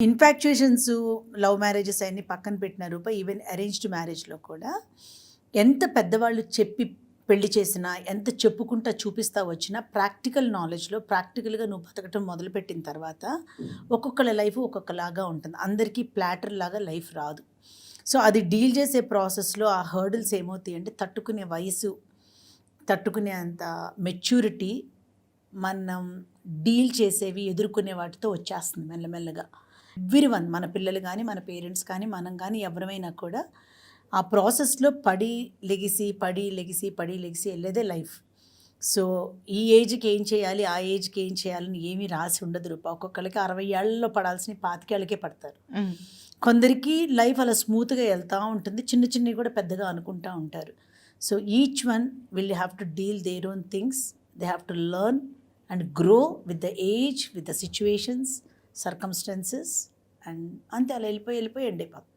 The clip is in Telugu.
ఇన్ఫాక్చుయేషన్స్, లవ్ మ్యారేజెస్ అయన్నీ పక్కన పెట్టిన రూప ఈవెన్ అరేంజ్డ్ మ్యారేజ్‌లో కూడా ఎంత పెద్దవాళ్ళు చెప్పి పెళ్లి చేసినా, ఎంత చెప్పుకుంటా చూపిస్తా వచ్చినా ప్రాక్టికల్ నాలెడ్జ్‌లో ప్రాక్టికల్‌గా నువ్వు బతకటం మొదలుపెట్టిన తర్వాత ఒక్కొక్కళ్ళ లైఫ్ ఒక్కొక్కలాగా ఉంటుంది. అందరికీ ప్లాటర్ లాగా లైఫ్ రాదు. సో, అది డీల్ చేసే ప్రాసెస్‌లో ఆ హర్డిల్స్ ఏమవుతాయంటే తట్టుకునే వయసు, తట్టుకునే అంత మెచ్యూరిటీ మనం డీల్ చేసేవి, ఎదుర్కొనే వాటితో వచ్చేస్తుంది మెల్లమెల్లగా. ఎవ్రీవన్ మన పిల్లలు గానీ, మన పేరెంట్స్ కానీ, మనం గానీ ఎవరమైనా కూడా ఆ ప్రాసెస్‌లో పడి లెగిసి, పడి లెగిసి, పడి లెగిసి ఎళ్ళేదే లైఫ్. సో, ఈ ఏజ్‌కి ఏం చేయాలి, ఆ ఏజ్‌కి ఏం చేయాలని ఏమీ రాసి ఉండదు రూపా. ఒక్కొక్కళ్ళకి 60 ఏళ్లలో పడాల్సినవి 25 ఏళ్ళకే పడతారు. హ్మ్. కొందరికి లైఫ్ అలా స్మూత్‌గా ఎళ్తా ఉంటుంది. చిన్న చిన్నవి కూడా పెద్దగా అనుకుంటా ఉంటారు. So, each one will have to deal their own things. They have to learn and grow with the age, with the situations, circumstances and అంతే అలా ఎళ్ళిపోయి ఎండ్ అయిపోతాం.